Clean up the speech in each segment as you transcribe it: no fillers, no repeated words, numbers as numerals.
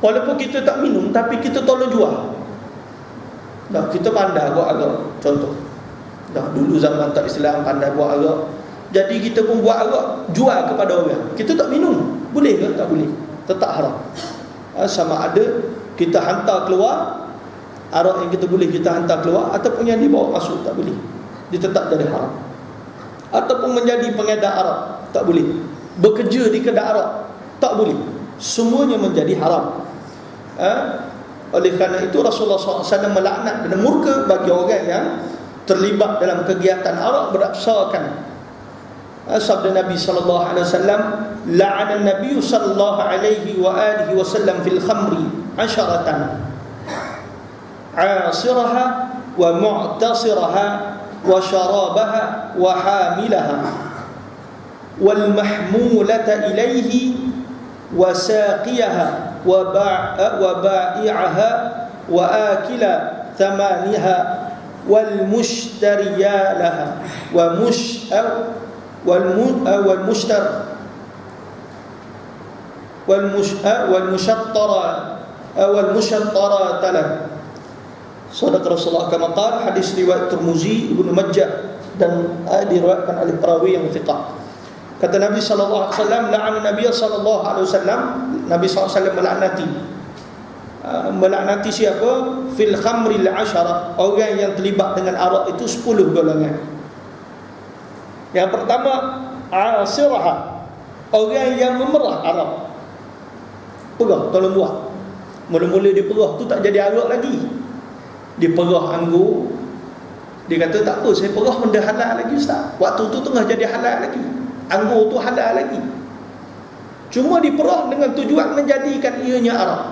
Walaupun kita tak minum, tapi kita tolong jual. Dah, kita pandai buat arak. Contoh, dah, dulu zaman tak Islam pandai buat arak, jadi kita pun buat arak, jual kepada orang. Kita tak minum, boleh ke? Tak boleh, tetap haram. Sama ada kita hantar keluar, arak yang kita boleh kita hantar keluar, ataupun yang dibawa masuk, tak boleh. Dia tetap jadi haram. Ataupun menjadi pengedar arak, tak boleh. Bekerja di kedai arak, tak boleh. Semuanya menjadi haram. Oleh kerana itu Rasulullah SAW melaknat dan murka bagi orang yang terlibat dalam kegiatan arak berdasarkan sabda Nabi sallallahu alaihi wasallam, la'ana an-nabiy sallallahu alaihi wa alihi wasallam fil khamri 'asharatan 'asiraha wa mu'tasiraha wa syarabaha wa hamilaha wal mahmulata ilaihi wa saqiyaha wa ba'i'aha wa akila thamaniha wal mushtariya laha wa wal mushattara talah. Sadaq Rasulullah kama qala, hadis riwayat Tirmizi, Ibnu Majah, dan diriwayatkan oleh perawi yang thiqah. Kata Nabi sallallahu alaihi wasallam, la'ana Nabi sallallahu alaihi wasallam, Nabi sallallahu alaihi wasallam melaknati siapa? Fil khamril 'ashara, orang yang terlibat dengan arak itu 10 golongan. Yang pertama, asiraha, orang yang memerah arak. Perah, tolong buat. Mula-mula dia perah tu tak jadi arak lagi, dia perah anggur. Dia kata tak apa, saya perah benda halal lagi ustaz. Waktu tu tengah jadi halal lagi, anggur tu halal lagi. Cuma diperah dengan tujuan menjadikan ianya arak.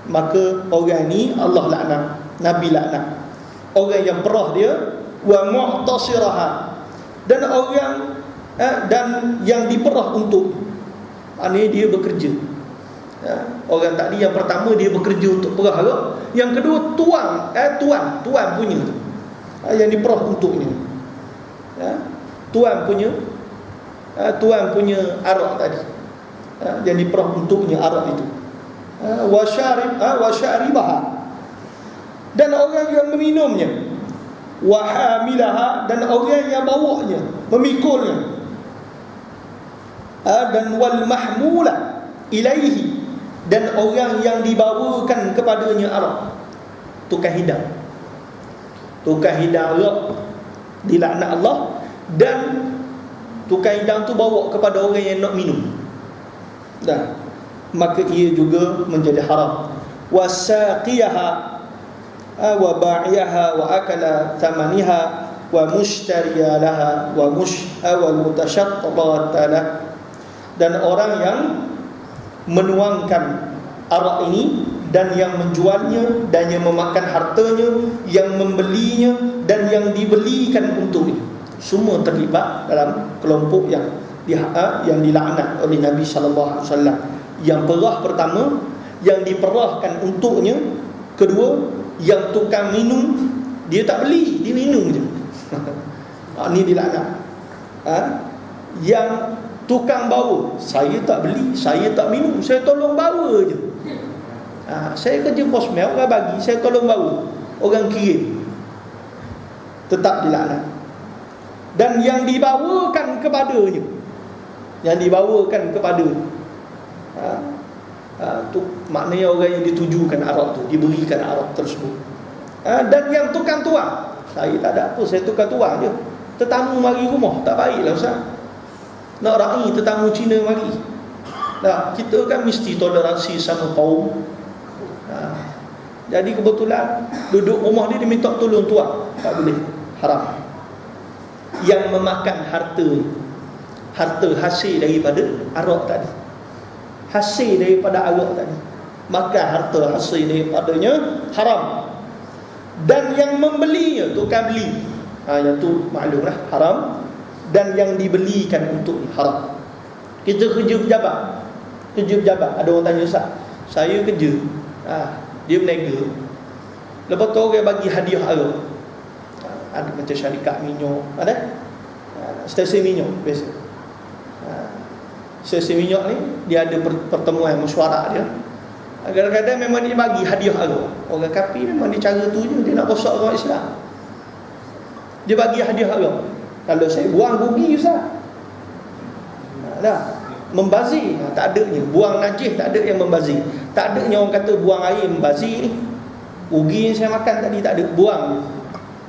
Maka orang ni Allah laknat, Nabi laknat. Orang yang perah dia, wa mu'tasiraha, dan orang dan yang diperah untuk, maknanya dia bekerja. Orang tadi yang pertama dia bekerja untuk perah arak, yang kedua tuan punya tu, yang diperah untuknya, tuan punya arak tadi, yang diperah untuknya arak itu. Wa syaribaha, dan orang yang meminumnya. Wa hamilaha, dan orang yang bawanya, memikulnya. Dan wal mahmula ilaihi, dan orang yang dibawakan kepadanya arak. Tukang hidang arak dilaknat Allah, dan tukang hidang tu bawa kepada orang yang nak minum, dah, maka ia juga menjadi haram. Wasaqiyaha wa ba'iyaha wa akala thamaniha wa mushtariya laha wa wal mutashaqqata lah, dan orang yang menuangkan arak ini, dan yang menjualnya, dan yang memakan hartanya, yang membelinya, dan yang dibelikan untuknya, semua terlibat dalam kelompok yang dilaknat oleh Nabi sallallahu alaihi wasallam. Yang perah pertama, yang diperahkan untuknya. Kedua, yang tukang minum, dia tak beli, dia minum je. Ini dilaknat. Yang tukang bawa, saya tak beli, saya tak minum, saya tolong bawa je. Saya kerja posmel, orang bagi, saya tolong bawa, orang kirim, tetap dilaknat. Dan yang dibawakan kepadanya, tu maknanya orang yang ditujukan arak tu, diberikan arak tersebut. Dan yang tukang tuang, saya tak ada apa, saya tukang tuang je. Tetamu mari rumah, tak baiklah ustaz, nak ra'i tetamu Cina mari. Nah, kita kan mesti toleransi sama kaum. Jadi kebetulan duduk rumah dia minta tolong tuang, tak boleh, haram. Yang memakan harta hasil daripada arak tadi, hasil daripada arak tadi, maka harta hasil daripadanya haram. Dan yang membelinya, tukang beli, yang tu maklumlah haram. Dan yang dibelikan untuk haram. Kita kerja pejabat, ada orang tanya ustaz, saya kerja, dia berniaga, lepas tu orang bagi hadiah arak, ada macam syarikat minyak, ada stesen minyak biasa. Stesen minyak ni dia ada pertemuan mesyuarat dia. Kadang-kadang memang dia bagi hadiah arak. Orang kafir memang dia cara tu je, dia nak rosak orang Islam. Dia bagi hadiah arak. Kalau saya buang rugi Ustaz. Dah. Membazir, tak adanya. Buang najis tak ada yang membazir. Tak adanya orang kata buang air membazir ni. Rugi yang saya makan tadi tak ada, buang.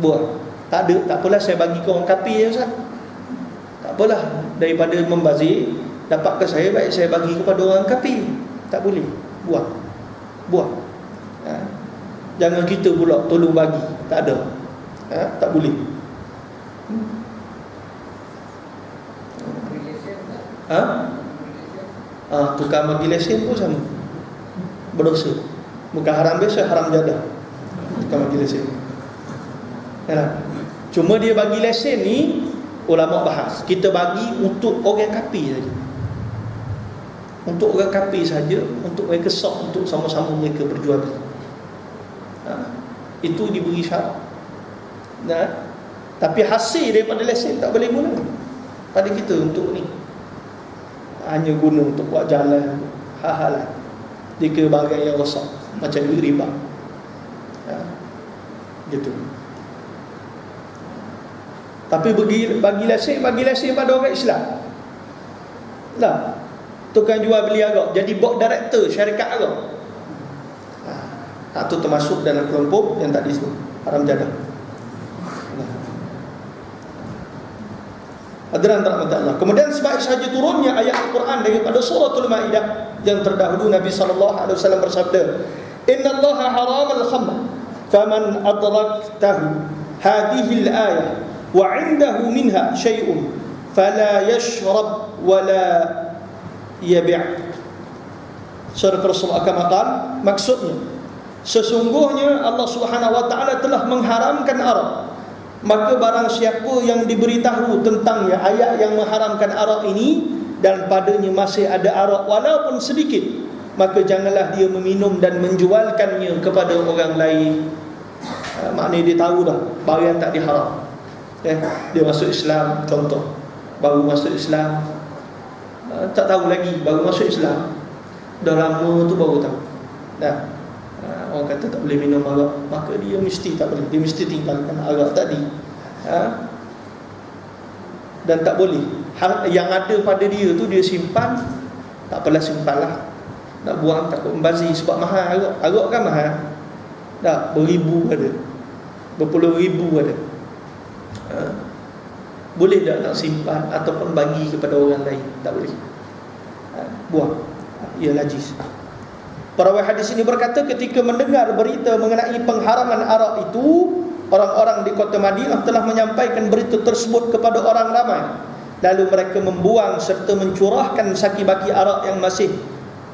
Buang. Tak ada, tak apalah saya bagi ke orang kafir Ustaz. Tak apalah, daripada membazir, dapat ke saya, baik saya bagi kepada orang kafir. Tak boleh. Buang. Buang. Jangan kita pula tolong bagi. Tak ada. Tak boleh. Tukar bagi lesen pun sama, berdosa. Bukan haram biasa, haram jadah. Tukar bagi lesen. Cuma dia bagi lesen ni, ulama bahas, kita bagi untuk orang kafir saja. Untuk orang kafir saja, untuk mereka sok, untuk sama-sama mereka berjuang. Itu diberi syarat. Tapi hasil daripada lesen tak boleh guna pada kita untuk ni. Hanya guna untuk buat jalan, hal-hal lain. Jika barang yang rosak, macam duit riba. Gitu. Tapi bagi lesen pada orang Islam. Lah, tukang jual beli arak, jadi board director syarikat arak. Itu termasuk dalam kelompok yang tadi tu, haram jadah. Hadirin rahmat Allah. Kemudian sebaik saja turunnya ayat Al-Quran daripada suratul Maidah yang terdahulu, Nabi SAW bersabda, "Inna Allah haram al-khamr, faman adraktahu hadhihi al-ayah wa 'indahu minha syai'un fala yashrab wa la yabi'." Surah Rasul kama qala, maksudnya sesungguhnya Allah Subhanahu wa taala telah mengharamkan arak. Maka barang siapa yang diberitahu tentangnya ayat yang mengharamkan arak ini, dan padanya masih ada arak walaupun sedikit, maka janganlah dia meminum dan menjualkannya kepada orang lain. Maknanya dia tahu dah barang tak diharam. Dia masuk Islam, contoh, baru masuk Islam, tak tahu lagi, baru masuk Islam, dah lama tu baru tahu. Orang kata tak boleh minum arak, maka dia mesti tak boleh, dia mesti tinggalkan arak tadi. Dan tak boleh, yang ada pada dia tu dia simpan. Tak apalah, simpanlah. Nak buang takut membazir, sebab mahal arak. Arak kan mahal, dah beribu ada, berpuluh ribu ada. Boleh tak nak simpan ataupun bagi kepada orang lain? Tak boleh. Buang, ia najis. Perawi hadis ini berkata, ketika mendengar berita mengenai pengharaman arak itu, orang-orang di kota Madinah telah menyampaikan berita tersebut kepada orang ramai. Lalu mereka membuang serta mencurahkan saki-baki arak yang masih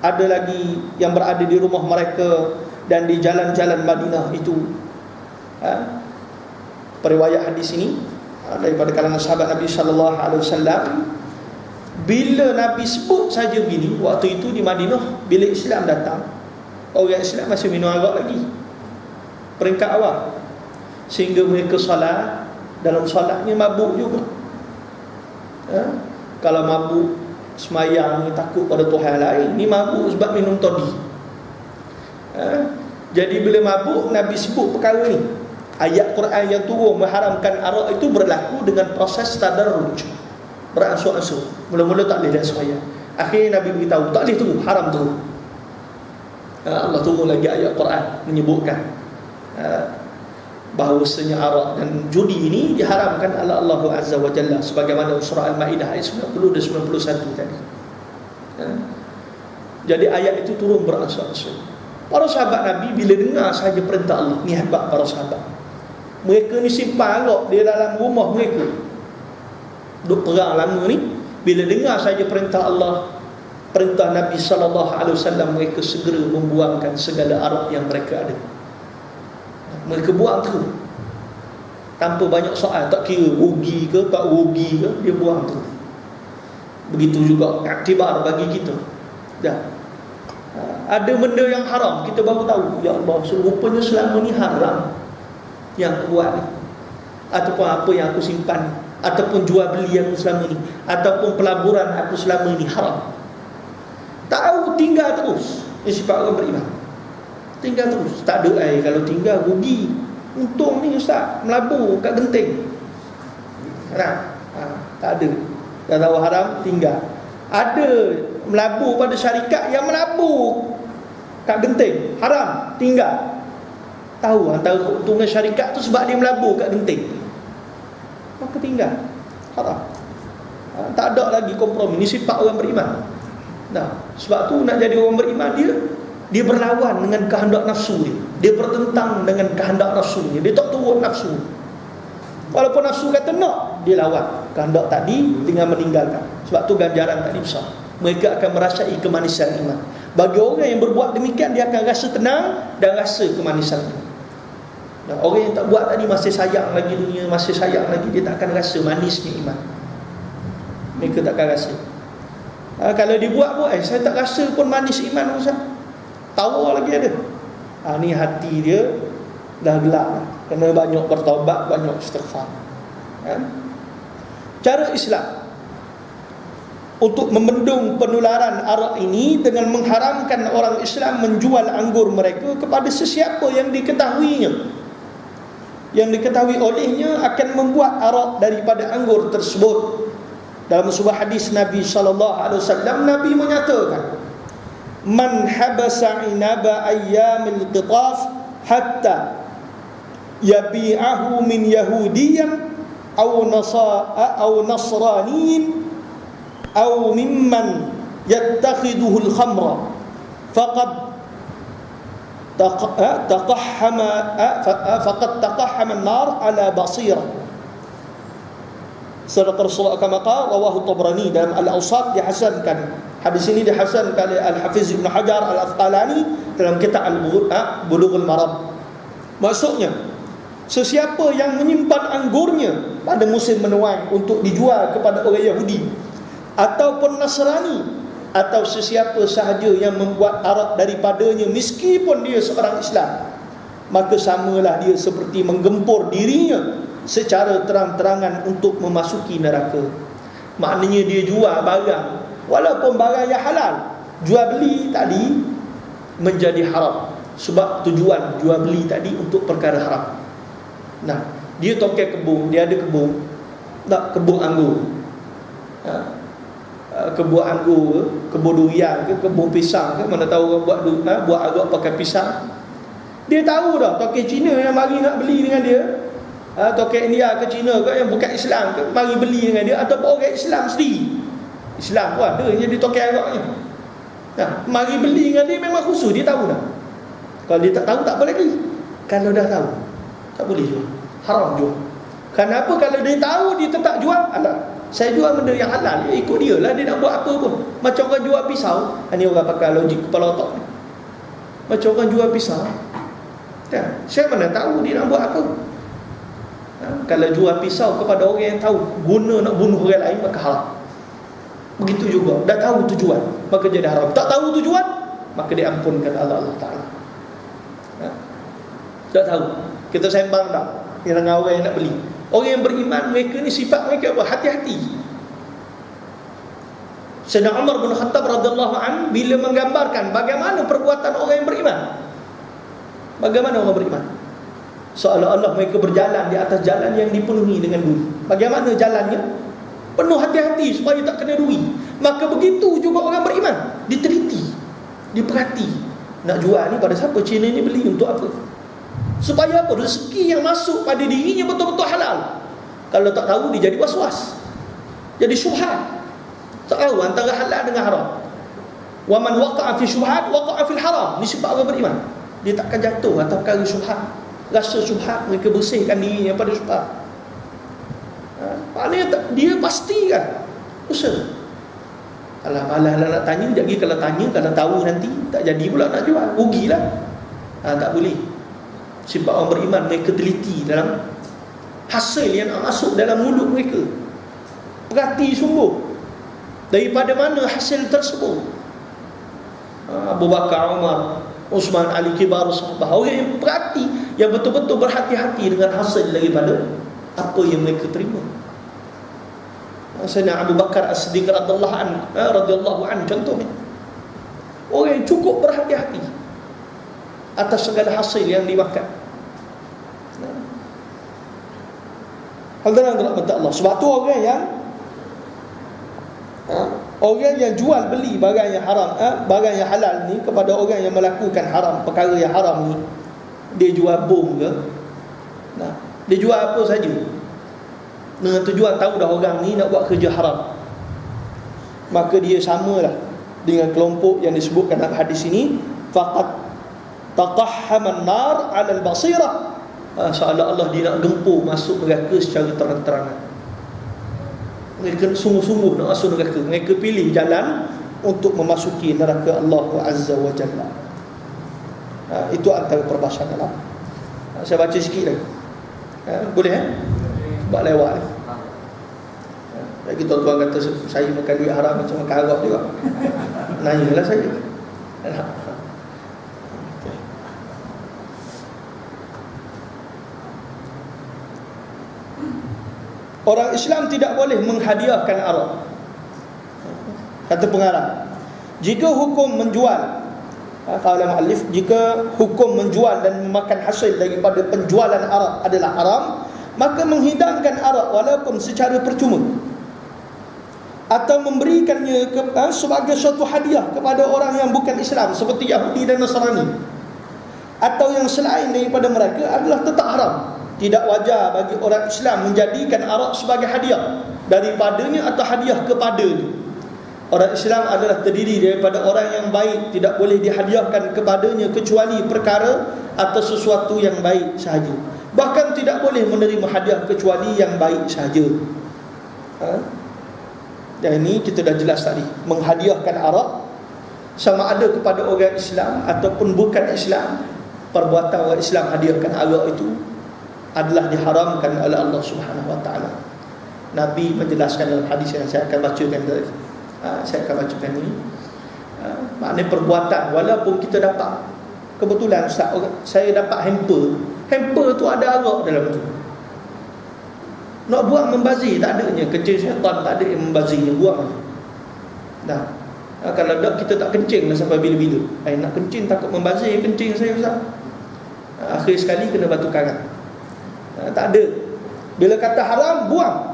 ada lagi yang berada di rumah mereka dan di jalan-jalan Madinah itu. Periwayat hadis ini daripada kalangan sahabat Nabi sallallahu alaihi wasallam. Bila Nabi sebut saja begini, waktu itu di Madinah, bila Islam datang, orang Islam masih minum arak lagi, peringkat awal. Sehingga mereka solat, dalam solatnya mabuk juga. Kalau mabuk semayang, takut pada Tuhan lain, ni mabuk sebab minum toddy. Jadi bila mabuk, Nabi sebut perkara ni. Ayat Quran yang turun mengharamkan arak itu berlaku dengan proses tadarruj, beransur-ansur. Mula-mula tak boleh dah semayang, akhirnya Nabi beritahu tak boleh turun, haram turun. Allah turun lagi ayat Quran menyebutkan bahawasanya arak dan judi ini diharamkan oleh Allah Azza wa Jalla, sebagaimana surah Al-Maidah ayat 90 dan 91 tadi. Jadi ayat itu turun beransur-ansur. Para sahabat Nabi bila dengar sahaja perintah Allah, ni hebat para sahabat. Mereka ni simpan arak di dalam rumah mereka, duk perang lama ni. Bila dengar saja perintah Allah, perintah Nabi SAW, mereka segera membuangkan segala arak yang mereka ada. Mereka buang terus, tanpa banyak soal, tak kira rugi ke tak rugi ke, dia buang terus. Begitu juga iktibar bagi kita. Dah ada benda yang haram, kita baru tahu, ya Allah, rupanya selama ni haram yang aku buat ni, ataupun apa yang aku simpan, ataupun jual beli aku selama ni, ataupun pelaburan aku selama ni haram. Tahu tinggal terus, Ini sifat orang beriman. Tinggal terus, tak ada air. Kalau tinggal rugi. Untung ni ustaz, melabur kat genting. Tak ada. Dah tahu haram, tinggal. Ada melabur pada syarikat yang melabur kat genting, haram, tinggal. Tahu antara keuntungan syarikat tu sebab dia melabur kat genting, maka tinggal, haram. Tak ada lagi kompromi. Ini sifat orang beriman. Nah, sebab tu nak jadi orang beriman, dia berlawan dengan kehendak nafsu dia. Dia bertentang dengan kehendak nafsu dia. Dia tak turut nafsu. Walaupun nafsu kata nak, dia lawan kehendak tadi dengan meninggalkan. Sebab tu ganjaran tadi besar. Mereka akan merasai kemanisan iman. Bagi orang yang berbuat demikian, dia akan rasa tenang dan rasa kemanisan iman. Dan orang yang tak buat tadi masih sayang lagi dunia, masih sayang lagi, dia tak akan rasa manisnya iman. Mereka tak akan rasa. Kalau dibuat pun, saya tak rasa pun manis iman Ustaz. Tawa lagi ada. Ni hati dia dah gelap. Kena banyak bertaubat, banyak istighfar. Cara Islam untuk membendung penularan arak ini dengan mengharamkan orang Islam menjual anggur mereka kepada sesiapa yang diketahuinya, yang diketahui olehnya akan membuat arak daripada anggur tersebut. Dalam sebuah hadis Nabi SAW, Nabi menyatakan, man habasa inaba ayyamil qitaf hatta yabi'ahu min yahudiyan aw nasraniyin aw mimman yattakhiduhu al-khamra faqad taqahhama an-nar ala basira. Sadaqa Rasulullah kama qala, rawahu Tabrani. Dalam Al-Awsat dihasankan. Hadis ini dihasankan oleh Al-Hafiz Ibn Hajar Al-Asqalani dalam kitab Bulughul Maram. Maksudnya, sesiapa yang menyimpan anggurnya pada musim menuai untuk dijual kepada orang Yahudi ataupun Nasrani, atau sesiapa sahaja yang membuat arak daripadanya meskipun dia seorang Islam, maka samalah dia seperti menggempur dirinya secara terang-terangan untuk memasuki neraka. Maknanya dia jual barang, walaupun barang yang halal, jual beli tadi menjadi haram sebab tujuan jual beli tadi untuk perkara haram. Nah, dia tokek kebun, dia ada kebun, tak kebun anggur, kebun anggur, kebun durian ke, kebun pisang ke, mana tahu orang buat arak pakai pisang. Dia tahu dah tokek Cina yang mari nak beli dengan dia, tokek India ke Cina ke yang bukan Islam ke mari beli dengan dia, ataupun orang Islam sendiri. Islam pun ada jadi tokek araknya. Nah, mari beli dengan dia memang khusus, dia tahu dah. Kalau dia tak tahu tak boleh lagi. Kalau dah tahu tak boleh jual, haram jual. Kenapa? Kalau dia tahu dia tetap jual, alah, saya jual benda yang halal, dia ikut dia lah, dia nak buat apa pun. Macam orang jual pisau, ini orang pakai logik kepala otak ni. Macam orang jual pisau, saya mana tahu dia nak buat apa. Kalau jual pisau kepada orang yang tahu guna nak bunuh orang lain, maka haram. Begitu juga, dah tahu tujuan, maka jadi haram. Tak tahu tujuan, maka diampunkan Allah Ta'ala. Tak tahu, kita sembang tak dengan orang yang nak beli. Orang yang beriman, mereka ni sifat mereka apa? Hati-hati. Sayyidina Umar bin Khattab radhiyallahu an bila menggambarkan bagaimana perbuatan orang yang beriman, bagaimana orang beriman, seolah-olah mereka berjalan di atas jalan yang dipenuhi dengan duri. Bagaimana jalannya? Penuh hati-hati supaya tak kena duri. Maka begitu juga orang beriman, diteliti, diperhati. Nak jual ni pada siapa? Cina ni beli untuk apa? Supaya apa? Rezeki yang masuk pada dirinya betul-betul halal. Kalau tak tahu, dia jadi was-was, jadi syubhat. Tak tahu antara halal dengan haram. Wa man waqa'a fi syubhat waqa'a fil haram. Ni sifat orang beriman. Dia takkan jatuh atas perkara syubhat. Rasa syubhat, mereka bersihkan dirinya pada syubhat. Maknanya dia pastikan usaha. Alah nak tanya, jadi kalau tanya, kalau tahu nanti tak jadi pula nak jual, rugilah. Tak boleh. Sifat orang beriman, mereka teliti dalam hasil yang nak masuk dalam mulut mereka. Perhati sungguh daripada mana hasil tersebut. Abu Bakar, Umar, Uthman, Ali, kibar sahabat, orang yang perhati, yang betul-betul berhati-hati dengan hasil daripada apa yang mereka terima. Sayyidina Abu Bakar As-Siddiq radhiyallahu anhu contohnya, orang yang cukup cukup berhati-hati atas segala hasil yang dimakan. Hadirin rahmat Allah. Sebab tu orang yang jual beli barang yang haram, barang yang halal ni kepada orang yang melakukan haram, perkara yang haram ni, dia jual bom ke, dia jual apa saja dengan tujuan tahu dah orang ni nak buat kerja haram, maka dia samalah dengan kelompok yang disebutkan dalam hadis ini, faqad taqahhaman nar 'ala al-basirah, seolah-olah dia nak gempur masuk neraka secara terang-terangan. Mereka sungguh-sungguh nak masuk neraka. Mereka pilih jalan untuk memasuki neraka Allah Azza wa Jalla. Itu antara perbahasan dalam. Saya baca sikit lagi. Boleh Sebab lewat lagi tuan-tuan kata saya makan duit haram macam makan arak juga. Nanyalah saya. Orang Islam tidak boleh menghadiahkan arak. Kata pengarang, jika hukum menjual, kata muallif, jika hukum menjual dan memakan hasil daripada penjualan arak adalah haram, maka menghidangkan arak walaupun secara percuma atau memberikannya sebagai suatu hadiah kepada orang yang bukan Islam seperti Yahudi dan Nasrani atau yang selain daripada mereka adalah tetap haram. Tidak wajar bagi orang Islam menjadikan arak sebagai hadiah daripadanya atau hadiah kepadanya. Orang Islam adalah terdiri daripada orang yang baik, tidak boleh dihadiahkan kepadanya kecuali perkara atau sesuatu yang baik sahaja. Bahkan tidak boleh menerima hadiah kecuali yang baik sahaja. Dan ini kita dah jelas tadi, menghadiahkan arak sama ada kepada orang Islam ataupun bukan Islam, perbuatan orang Islam hadiahkan arak itu adalah diharamkan oleh Allah Subhanahu wa taala. Nabi menjelaskan dalam hadis yang saya akan bacakan tadi. Saya akan bacakan ini. Maknanya perbuatan, walaupun kita dapat, kebetulan Ustaz, saya dapat hamper tu ada arak dalam tu. Nak buang membazir tak adanya, kencing syaitan tak ada yang membazirnya, buang. Dah. Kalau tak kita tak kencing dah sampai bila-bila. Nak kencing takut membazir kencing saya Ustaz. Akhir sekali kena batu karang. Tak ada. Bila kata haram, buang.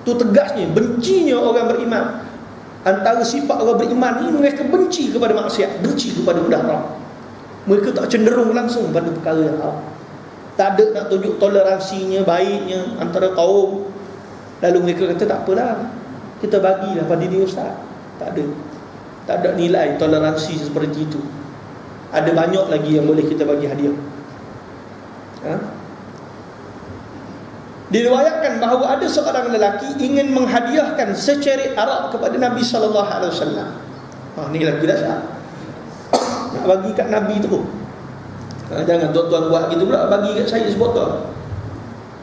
Tu tegasnya, bencinya orang beriman. Antara sifat orang beriman ni, mereka benci kepada maksiat, benci kepada benda haram. Mereka tak cenderung langsung pada perkara yang haram. Tak ada nak tunjuk toleransinya, baiknya antara kaum. Lalu mereka kata tak apalah, kita bagilah pada dia Ustaz. Tak ada nilai toleransi seperti itu. Ada banyak lagi yang boleh kita bagi hadiah. Diriwayatkan bahawa ada seorang lelaki ingin menghadiahkan secerit arak kepada Nabi sallallahu alaihi wasallam. Ni lagi dahsyat. Nak bagi kat Nabi tu. Jangan tuan-tuan buat gitu pula, bagi kat saya sebotol.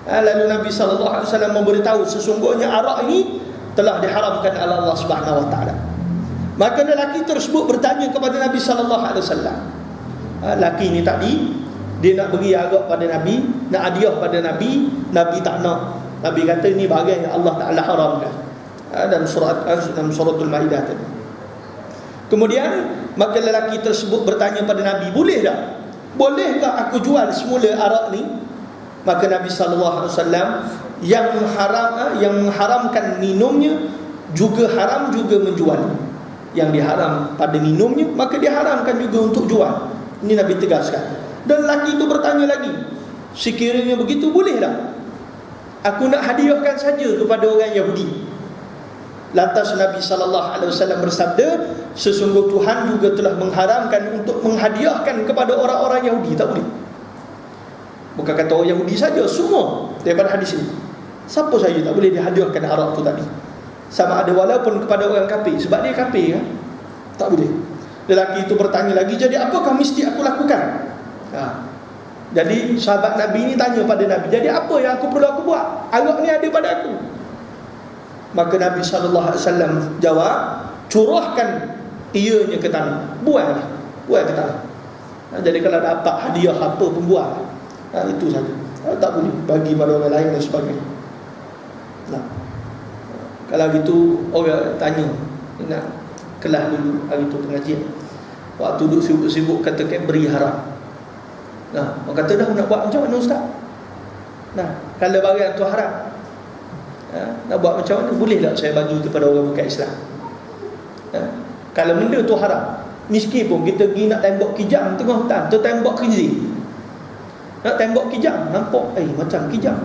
Lalu Nabi sallallahu alaihi wasallam memberitahu sesungguhnya arak ini telah diharamkan oleh Allah Subhanahu wa taala. Maka lelaki tersebut bertanya kepada Nabi sallallahu alaihi wasallam. Lelaki ni tadi dia nak beri arak pada Nabi, nak hadiah pada Nabi, Nabi tak nak. Nabi kata ini bahagian yang Allah Ta'ala haramkan dalam suratul Maidah tadi. Kemudian maka lelaki tersebut bertanya pada Nabi, bolehkah aku jual semula arak ni? Maka Nabi SAW yang mengharamkan minumnya juga haram juga menjual. Yang diharam pada minumnya, maka diharamkan juga untuk jual. Ini Nabi tegaskan. Dan lelaki itu bertanya lagi, sekiranya begitu bolehlah aku nak hadiahkan saja kepada orang Yahudi. Lantas Nabi SAW bersabda, sesungguh Tuhan juga telah mengharamkan untuk menghadiahkan kepada orang-orang Yahudi. Tak boleh. Bukan kata orang Yahudi saja, semua daripada hadis ini. Siapa saja tak boleh dihadiahkan arak tu tadi, sama ada walaupun kepada orang kafir. Sebab dia kafir kan? Tak boleh. Lelaki itu bertanya lagi, jadi apakah mesti aku lakukan? Jadi sahabat Nabi ni tanya pada Nabi, jadi apa yang aku perlu buat? Arak ni ada pada aku. Maka Nabi SAW jawab, curahkan ianya ke tanah, buang ke tanah. Jadi kalau dapat hadiah apa pun buang. Itu saja. Tak boleh bagi pada orang lain dan sebagainya. Kalau gitu orang tanya, nak kelas dulu hari tu pengajian. Waktu duduk sibuk-sibuk katakan beri haram. Nah, orang kata dah nak buat macam mana ustaz? Nah, kalau barang tu haram, nak buat macam mana? Boleh tak saya bagi kepada orang bukan Islam? Kalau benda tu haram, miskin pun kita pergi nak tembok kijang tengah hutan, tu tembok khinzir. Nak tembok kijang, nampak macam kijang.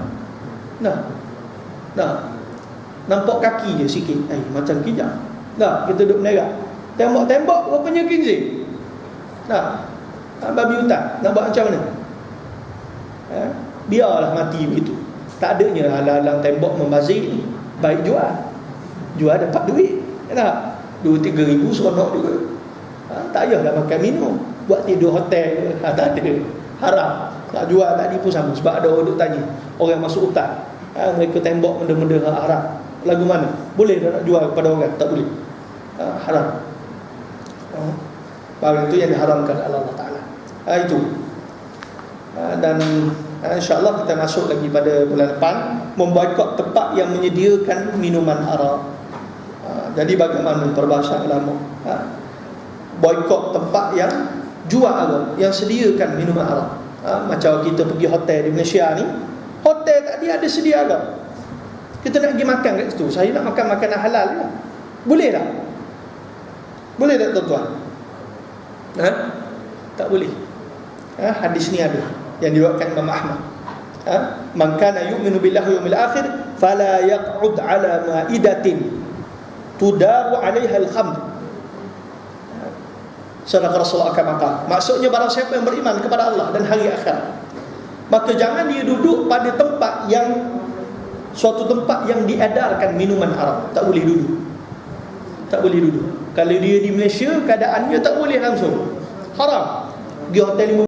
Nampak kaki dia sikit, macam kijang. Kita duduk menerak. Tembok-tembok rupanya khinzir. Babi hutan, nak buat macam mana? Biarlah mati begitu. Tak adanya halang-halang tembok membazir ni. Baik jual dapat duit. Tak? 2-3 ribu seronok juga. Tak payahlah makan minum, buat tidur hotel. Tak ada. Haram. Nak jual tadi pun sama. Sebab ada orang duk tanya, orang masuk hutan, mereka tembok benda-benda haram. Lagu mana? Boleh tak nak jual kepada orang? Tak boleh. Haram. Barang itu yang diharamkan oleh Allah Ta'ala. Itu. Dan insyaAllah kita masuk lagi pada bulan depan, memboikot tempat yang menyediakan minuman arak. Jadi bagaimana perbahasan ulama? Boikot tempat yang jual arak, yang sediakan minuman arak. Macam kita pergi hotel di Malaysia ni, hotel tadi ada sedia arak. Kita nak pergi makan kat situ, saya nak makan makanan halal ni, boleh tak? Boleh tak tuan-tuan? Tak boleh. Hadis ni ada yang diriwayatkan Imam Ahmad. Man kana yu'minu billahi wal yawmil akhir fala yaq'ud ala ma'idatin tudaru 'alaiha al-khamr. Sadaqah Rasulullah kama qala. Maksudnya barang siapa yang beriman kepada Allah dan hari akhir, maka jangan dia duduk pada tempat yang suatu tempat yang diedarkan minuman haram. Tak boleh duduk. Tak boleh duduk. Kalau dia di Malaysia, keadaannya tak boleh langsung. Haram. Di hotel